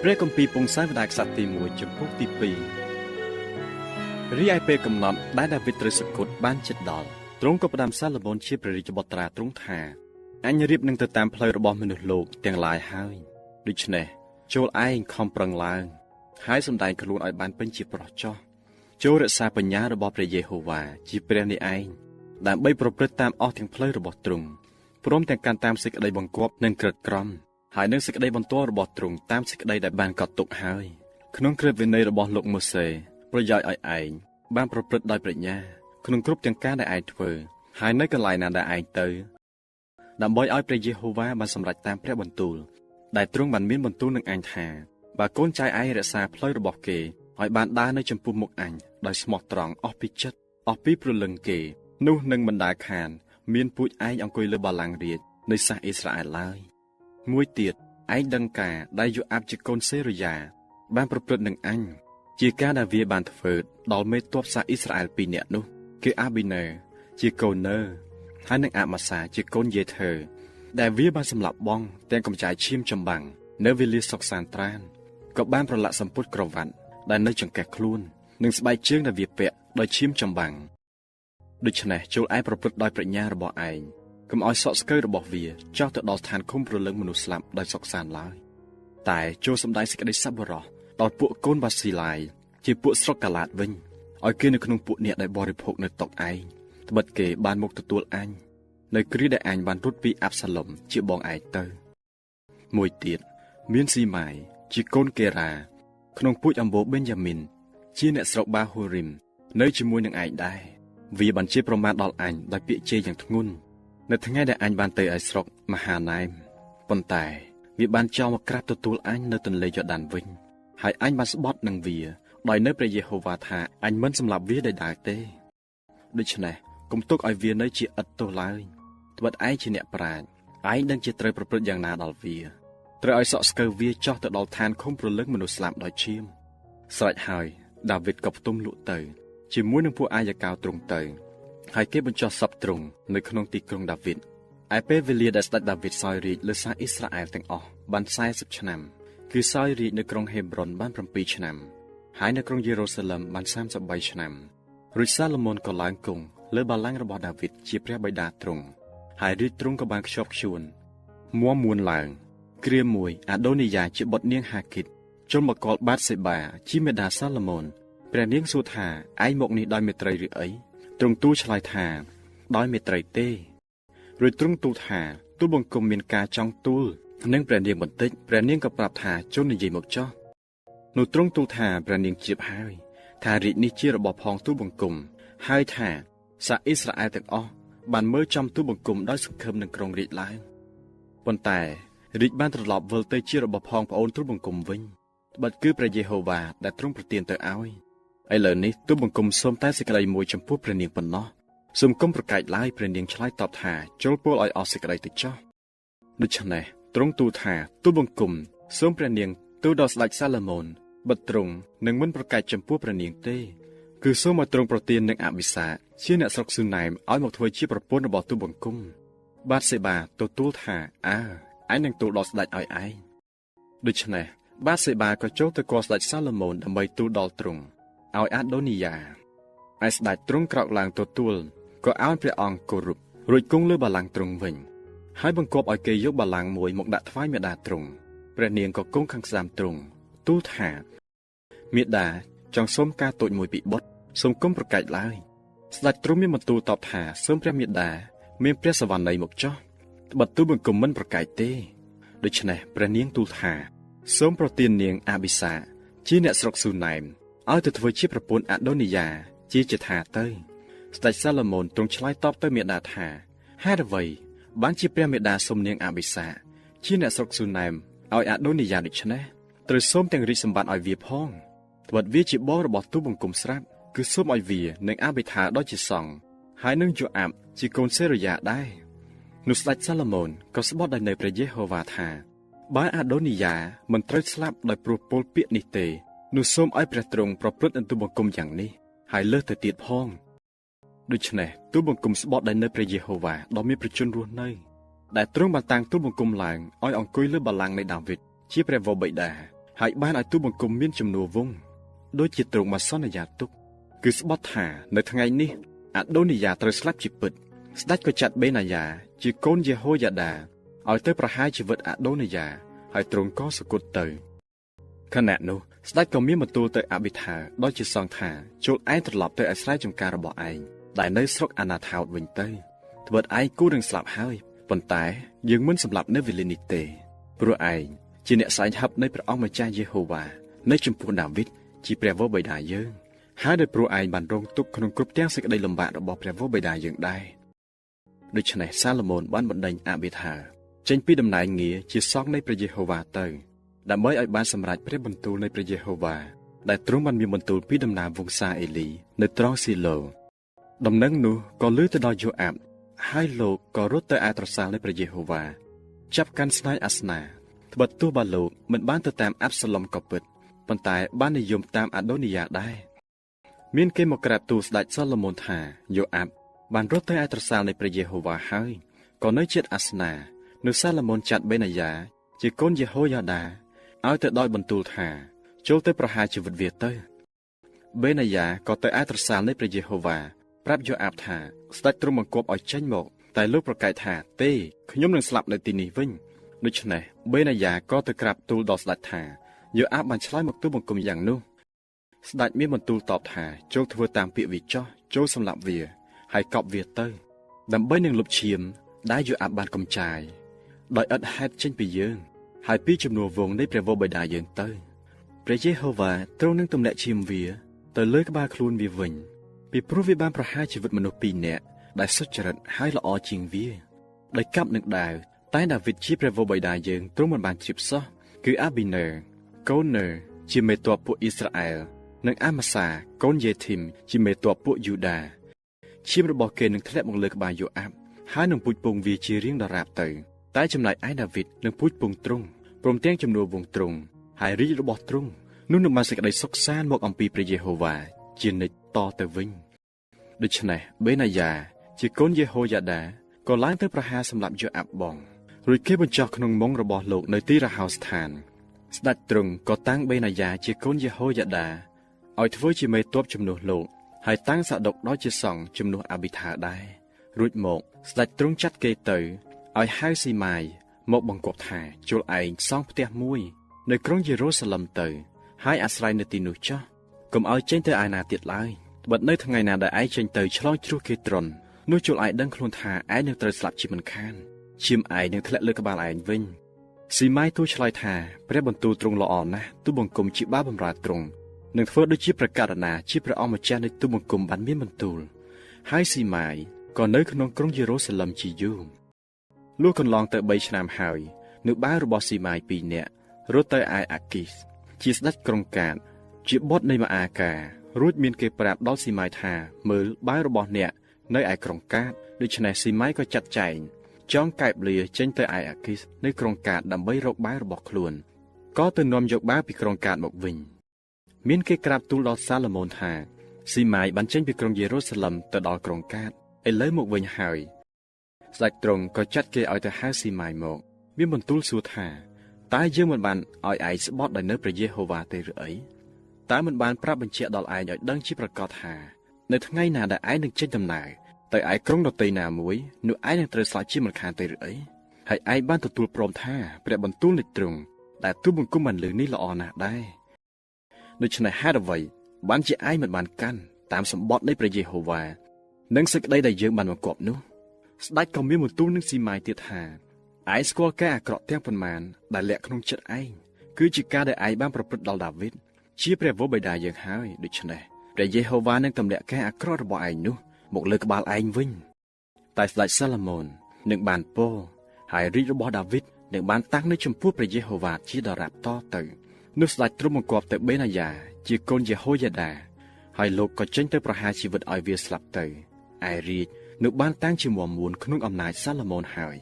ព្រះគម្ពីរពងសាយវិដាយក្សត្រទី1ចំពុកទី2រីឯពេលកំណត់ដែលដាវីតត្រូវសគត់បានជិតដល់ទ្រង់ក៏ផ្ដាំសាឡូមោនជាព្រះរាជបុត្រាទ្រង់ថាអញរៀបនឹងទៅតាមផ្លូវរបស់មនុស្សលោកទាំងឡាយហើយដូច្នេះចូលឯងខំប្រឹងឡើងហើយសម្ដែងខ្លួនឲ្យបានពេញជាប្រុសចោះចូលរក្សាបញ្ញារបស់ព្រះយេហូវ៉ាជាព្រះនេះឯងដើម្បីប្រព្រឹត្តតាមអស់ទាំងផ្លូវរបស់ទ្រង់ព្រមទាំងការតាមសេចក្តីបង្គាប់និងក្រិតក្រមហើយនឹងសេចក្តីបន្ទាល់របស់ទ្រង់តាមសេចក្តីដែលបានកត់ទុកហើយក្នុងក្រឹតវិន័យរបស់លោកម៉ូសេប្រយោជន៍ឲ្យឯងបានប្រព្រឹត្តដោយប្រាជ្ញាក្នុងគ្រប់ទាំងការដែលឯងធ្វើហើយនៅកន្លែងណាដែលឯងទៅដើម្បីឲ្យព្រះយេហូវ៉ាបានសម្រេចតាមព្រះបន្ទូលដែលទ្រង់បានមានបន្ទូលនឹងអញថាបើកូនចៅឯងរក្សាផ្លូវរបស់គេឲ្យបានដើរនៅចំពោះមុខអញដោយស្មោះត្រង់អស់ពីចិត្តអស់ពីព្រលឹងគេនោះនឹងមិនដែលខានមានពូជឯងអង្គុយលើបល្ល័ង្ករាជនៃសាសអ៊ីស្រាអែលឡើយមួយទៀតឯងដឹងការដែលយូអាបជាកូនសេរូយ៉ាបានប្រព្រឹត្តនឹងអញជាការដែលវាបានធ្វើដល់មេទ័ពសាសអ៊ីស្រាអែល2នាក់នោះគឺអាប៊ីណឺជាកូនណឺហើយនិងអាម៉ាសាជាកូនយេធើដែលវាបានសម្លាប់បងទាំងកំចាយឈាមចម្បាំងនៅវេលាសុកសានត្រានក៏បានប្រឡាក់សម្ពុតក្រវ៉ាត់ដែលនៅចង្កេះខ្លួននិងស្បែកជើងដែលវាពាក់ដោយឈាមចម្បាំងដូច្នេះចូលឯងប្រព្រឹត្តដោយប្រាជ្ញារបស់ឯងកុំឲ្យសក់ស្កូវរបស់វាចោះទៅដល់ឋានឃុំព្រលឹងមនុស្សស្លាប់ដោយសុកសានឡើយតែចូលសម្ដែងសេចក្តីសប្បុរសដល់ពួកកូនបាស៊ីឡាយជាពួកស្រុកកាឡាតវិញឲ្យគេនៅក្នុងពួកអ្នកដែលបរិភោគនៅតុឯងត្បិតគេបានមកទទួលអញនៅគ្រាដែលអញបានរត់ពីអាប់សាឡុមជាបងឯងទៅមួយទៀតមានស៊ីម៉ាយជាកូនកេរ៉ាក្នុងពូជអម្បូបេនយ៉ាមីនជាអ្នកស្រុកបាហូរីមនៅជាមួយនឹងឯងដែរវាបានជាប្រមាថដល់អញដោយពាក្យជេរយ៉ាងធ្ងន់នៅថ្ងៃដែលអញបានទៅឲ្យស្រុកមហាណែមប៉ុន្តែវាបានចោលមកក្រាបទទួលអញនៅទន្លេយ៉ូដានវិញហើយអញបានស្បត់នឹងវាដោយនៅព្រះយេហូវ៉ាថាអញមិនសម្លាប់វាដោយដើរទេដូច្នេះកុំទុកឲ្យវានៅជាឥតទោសឡើយត្បិតឯងជាអ្នកប្រាជ្ញឯងដឹងជាត្រូវប្រព្រឹត្តយ៉ាងណាដល់វាត្រូវឲ្យសក់ស្កូវវាចោះទៅដល់ឋានឃុំព្រលឹងមនុស្សស្លាប់ដោយឈាមស្រេចហើយដាវីតក៏ផ្ទុំលក់ទៅជាមួយនឹងពួកអាយកោទ្រង់ទៅហើយគេបញ្ចុះសពទ្រង់នៅក្នុងទីក្រុងដាវីតឯពេលវេលាដែលស្ដេចដាវីតសោយរាជ្យលើសាសអ៊ីស្រាអែលទាំងអស់បាន40ឆ្នាំគឺសោយរាជ្យនៅក្រុងហេប្រុនបាន7ឆ្នាំហើយនៅក្រុងយេរូសាឡឹមបាន33ឆ្នាំរួចសាឡូមោនក៏ឡើងគង់លើបល្ល័ង្ករបស់ដាវីតជាព្រះបិតាទ្រង់ហើយរាជទ្រង់ក៏បានខ្ជាប់ខ្ជួនមាំមួនឡើងគ្រាមួយអាដូនីយ៉ាជាបុត្រនាងហាគីតចូលមកកល់បាតសេបាជាមេដាសាឡូមោនព្រះនាងសួរថាឯងមកនេះដោយមេត្រីឬអីទ្រង់ទូលឆ្លើយថាដោយមេត្រីទេរួចទ្រង់ទូលថាទូលបង្គំមានការចង់ទូលនឹងព្រះនាងបន្តិចព្រះនាងក៏ប្រាប់ថាជន់និយាយមកចោះនោះទ្រង់ទូលថាព្រះនាងជៀបហើយថារាជនេះជារបស់ផងទូលបង្គំហើយថាសាសអ៊ីស្រាអែលទាំងអស់បានមើលចំទូលបង្គំដោយសង្ឃឹមនឹងក្រុងរាជឡើងប៉ុន្តែរាជបានត្រឡប់វិលទៅជារបស់ផងប្អូនទូលបង្គំវិញត្បិតគឺព្រះយេហូវ៉ាដែលទ្រង់ប្រទានទៅឲ្យឥឡូវនេះទូលបង្គំសូមតែសេចក្តីមួយចំពោះព្រះនាងប៉ុណ្ណោះសូមកុំប្រកែកឡើយព្រះនាងឆ្លើយតបថាចូលពោលឲ្យអស់សេចក្តីទៅចោះដូច្នេះទ្រង់ទូលថាទូលបង្គំសូមព្រះនាងទូលដល់ស្ដេចសាឡូមោនបិទទ្រង់នឹងមិនប្រកែកចំពោះព្រះនាងទេគឺសូមឲ្យទ្រង់ប្រទាននឹងអាប៊ីសាជាអ្នកស្រុកស៊ូណែមឲ្យមកធ្វើជាប្រពន្ធរបស់ទូលបង្គំបាទសេបាទទួលថាអើឯងនឹងទូលដល់ស្ដេចឲ្យឯងដូច្នេះបាទសេបាក៏ចូលទៅគាល់ស្ដេចសាឡូមោនដើម្បីទូលដល់ទ្រង់ឲ្យអាដូនីយ៉ាឯស្ដេចទ្រង់ក្រោកឡើងទទួលក៏ឲ្យព្រះអង្គគោរពរួចគង់លើបល្ល័ង្កទ្រង់វិញហើយបង្គាប់ឲ្យគេយកបល្ល័ង្កមួយមកដាក់ថ្វាយមេដាទ្រង់ព្រះនាងក៏គង់ខាងស្ដាំទ្រង់ទូលថាមេដាចង់សូមការតូចមួយពីបុត្រសូមគុំប្រកែកឡើយស្ដេចទ្រង់មានបន្ទូលតបថាសូមព្រះមេដាមានព្រះសវណ្ណីមកចោះត្បិតទូលបង្គំមិនប្រកែកទេដូច្នេះព្រះនាងទូលថាសូមប្រទាននាងអាប៊ីសាជាអ្នកស្រុកស៊ូណែមឲ្យទៅធ្វើជាប្រពន្ធអាដូនីយ៉ាជាថាទៅស្ដេចសាឡូមោនទ្រង់ឆ្លើយតបទៅមេដាថាហេតុអ្វីបានជាព្រះមេដាសូមនាងអាប៊ីសាជាអ្នកស្រុកស៊ូណែមឲ្យអាដូនីយ៉ាដូច្នេះត្រូវសូមទាំងរាជសម្បត្តិឲ្យវាផងត្បិតវាជាបងរបស់ទូលបង្គំស្រាប់គឺសូមឲ្យវានឹងអាប៊ីថាដ៏ជាសង្ឃហើយនឹងយូអាបជាកូនសេរូយ៉ាដែរនោះស្ដេចសាឡូមោនក៏ស្បត់ដោយនៅព្រះយេហូវ៉ាថាបើអាដូនីយ៉ាមិនត្រូវស្លាប់ដោយព្រោះពលពាក្យនេះទេនោះសូមឲ្យព្រះទ្រង់ប្រព្រឹត្តនឹងទូលបង្គំយ៉ាងនេះហើយលើសទៅទៀតផងដូច្នេះទូលបង្គំស្បត់ដោយនៅព្រះយេហូវ៉ាដ៏មានប្រជញ្ញរស់នៅដែលទ្រង់បានតាំងទូលបង្គំឡើងឲ្យអង្គុយលើបល្ល័ង្កនៃដាវីតជាព្រះវរបិតា ហើយបានឲ្យទូបង្គំមានចំនួនវងដូចជាទ្រង់មកសន្យាទុកគឺស្បត់ថានៅថ្ងៃនេះអាដូនីយ៉ាត្រូវស្លាប់ជាពិតស្ដេចក៏ចាត់បេណាយ៉ាជាកូនយេហូយ៉ាដាឲ្យទៅប្រហារជីវិតអាដូនីយ៉ាហើយទ្រង់ក៏សគត់ទៅខណៈនោះស្ដេចក៏មានបន្ទូលទៅអាប៊ីថាដោយជាសង្ឃថាចូលឯងត្រឡប់ទៅអាស្រ័យចំការរបស់ឯងដែលនៅស្រុកអាណាថោតវិញទៅត្បិតឯងគូនឹងស្លាប់ហើយប៉ុន្តែយើងមិនសម្លាប់នៅវេលានេះទេព្រោះឯងជាអ្នកស្វែងហឹបនៃព្រះអង្គម្ចាស់យេហូវ៉ានៅចំពោះដាវីតជាព្រះវរបិតាយើងហើយដោយព្រោះឯងបានរងទុក្ខក្នុងគ្រប់ទាំងសេចក្តីលំបាករបស់ព្រះវរបិតាយើងដែរដូច្នេះសាឡូមោនបានបណ្ដេញអាប៊ីថាចេញពីតំណែងងារជាសង្ឃនៃព្រះយេហូវ៉ាទៅដើម្បីឲ្យបានសម្រេចព្រះបន្ទូលនៃព្រះយេហូវ៉ាដែលទ្រង់បានមានបន្ទូលពីដំណើរវង្សាអេលីនៅត្រង់ស៊ីឡូដំណឹងនោះក៏លើទៅដល់យូអាប់ហើយលោកក៏រត់ទៅឯត្រសាលនៃព្រះយេហូវ៉ាចាប់កាន់ស្នាយអាសនាត្បិតទោះបើលោកមិនបានទៅតាមអាប់សាឡុមក៏ពិតប៉ុន្តែបាននិយមតាមអាដូនីយ៉ាដែរមានគេមកក្រាបទូលស្ដេចសាឡូមោនថាយូអាប់បានរត់ទៅឯត្រសាលនៃព្រះយេហូវ៉ាហើយក៏នៅជិតអាសនានោះសាឡូមោនចាត់បេណាយ៉ាជាកូនយេហូយ៉ាដាឲ្យទៅដោយបន្ទូលថាចូលទៅប្រហារជីវិតវាទៅបេណាយ៉ាក៏ទៅឯត្រសាលនៃព្រះយេហូវ៉ាប្រាប់យូអាប់ថាស្ដេចទ្រង់បង្គាប់ឲ្យចេញមកតែលោកប្រកែកថាទេខ្ញុំនឹងស្លាប់នៅទីនេះវិញដូច្នេះបេណាយ៉ាក៏ទៅក្រាបទូលដល់ស្ដេចថាយូអាប់បានឆ្លើយមកទូលបង្គំយ៉ាងនោះស្ដេចមានបន្ទូលតបថាចូលធ្វើតាមពាក្យវាចោះចូលសម្លាប់វាហើយកប់វាទៅដើម្បីនឹងលុបឈាមដែលយូអាប់បានកំចាយដោយឥតហេតុចេញពីយើងហើយពីចំនួនវងនៃព្រះវរបិតាយើងទៅព្រះយេហូវ៉ាទ្រង់នឹងទម្លាក់ឈាមវាទៅលើក្បាលខ្លួនវាវិញពីព្រោះវាបានប្រហារជីវិតមនុស្ស2នាក់ដែលសុចរិតហើយល្អជាងវាដោយកាប់នឹងដាវតែដាវីតជាព្រះវរបិតាយើងទ្រង់មិនបានជ្រាបសោះគឺអាប៊ីនឺកូននឺជាមេទ័ពពួកអ៊ីស្រាអែលនិងអាម៉ាសាកូនយេធីមជាមេទ័ពពួកយូដាឈាមរបស់គេនឹងធ្លាក់មកលើក្បាលយូអាប់ហើយនឹងពូជពងវាជារៀងដរាបទៅតែចំណែកឯដាវីតនឹងពូជពងទ្រង់ព្រមទាំងចំនួនវងទ្រង់ហើយរាជរបស់ទ្រង់នោះនឹងបានសេចក្តីសុខសាន្តមកអំពីព្រះយេហូវ៉ាជានិច្ចតទៅវិញដូច្នេះបេណាយ៉ាជាកូនយេហូយ៉ាដាក៏ឡើងទៅប្រហារសម្លាប់យូអាប់បងរួចគេបញ្ចុះក្នុងមុងរបស់លោកនៅទីរហោស្ថានស្ដេចទ្រង់ក៏តាំងបេណាយ៉ាជាកូនយេហូយ៉ាដាឲ្យធ្វើជាមេទ័ពជំនួសលោកហើយតាំងសាដុកដោយជាសង្ឃជំនួសអាប៊ីថាដែររួចមកស្ដេចទ្រង់ចាត់គេទៅឲ្យហៅស៊ីម៉ាយមកបង្គាប់ថាចូលឯងសង់ផ្ទះមួយនៅក្រុងយេរូសាឡឹមទៅហើយអាស្រ័យនៅទីនោះចុះកុំឲ្យចេញទៅឯណាទៀតឡើយត្បិតនៅថ្ងៃណាដែលឯងចេញទៅឆ្លងជ្រោះគេត្រន់នោះចូលឯងដឹងខ្លួនថាឯងនឹងត្រូវស្លាប់ជាមិនខានឈាមឯងនឹងធ្លាក់លើក្បាលឯងវិញស៊ីម៉ាយទូលឆ្លើយថាព្រះបន្ទូលទ្រង់ល្អណាស់ទូបង្គំជាបាបម្រើទ្រង់នឹងធ្វើដូចជាប្រកាសណាជាព្រះអង្គម្ចាស់នៃទូបង្គំបានមានបន្ទូលហើយស៊ីម៉ាយក៏នៅក្នុងក្រុងយេរូសាឡឹមជាយូរលុះកន្លងទៅ3ឆ្នាំហើយនៅបាវរបស់ស៊ីម៉ាយ2នាក់រត់ទៅឯអាគីសជាស្ដេចក្រុងកាតជាបុត្រនៃម៉ាអាការួចមានគេប្រាប់ដល់ស៊ីម៉ាយថាមើលបាវរបស់អ្នកនៅឯក្រុងកាតដូច្នេះស៊ីម៉ាយក៏ចាត់ចែងចងកែបលាចេញទៅឯអាគីសនៅក្រុងកាតដើម្បីរកបាវរបស់ខ្លួនក៏ទៅនាំយកបាវពីក្រុងកាតមកវិញមានគេក្រាបទូលដល់សាឡូមោនថាស៊ីម៉ាយបានចេញពីក្រុងយេរូសាឡឹមទៅដល់ក្រុងកាតឥឡូវមកវិញហើយស្ដេចទ្រង់ក៏ចាត់គេឲ្យទៅហៅស៊ីម៉ាយមកមានបន្ទូលសួរថាតើយើងមិនបានឲ្យឯងស្បត់ដោយនៅព្រះយេហូវ៉ាទេឬអីតើមិនបានប្រាប់បញ្ជាក់ដល់ឯងឲ្យដឹងជាប្រកាសថានៅថ្ងៃណាដែលឯងនឹងចេញដំណើរទៅឯក្រុងដទៃណាមួយនោះឯងនឹងត្រូវស្លាប់ជាមិនខានទេឬអីហើយឯងបានទទួលព្រមថាព្រះបន្ទូលនៃទ្រង់ដែលទូបង្គំបានលើនេះល្អណាស់ដែរដូច្នេះហេតុអ្វីបានជាឯងមិនបានកាន់តាមសម្បត្តិនៃព្រះយេហូវ៉ានិងសេចក្តីដែលយើងបានបង្គាប់នោះស្ដេចក៏មានបន្ទូលនឹងស៊ីម៉ាយទៀតថាឯងស្គាល់ការអាក្រក់ទាំងប៉ុន្មានដែលលាក់ក្នុងចិត្តឯងគឺជាការដែលឯងបានប្រព្រឹត្តដល់ដាវីតជាព្រះវរបិតាយើងហើយដូច្នេះព្រះយេហូវ៉ានឹងទម្លាក់ការអាក្រក់របស់ឯងនោះមកលើក្បាលឯងវិញតែស្ដេចសាឡូមោននឹងបានពរហើយរាជរបស់ដាវីតនឹងបានតាំងនៅចំពោះព្រះយេហូវ៉ាជាដរាបតទៅនោះស្ដេចទ្រង់បង្គាប់ទៅបេណាយ៉ាជាកូនយេហូយ៉ាដាហើយលោកក៏ចេញទៅប្រហារជីវិតឲ្យវាស្លាប់ទៅឯរាជនោះបានតាំងជាមាំមួនក្នុងអំណាចសាឡូមោនហើយ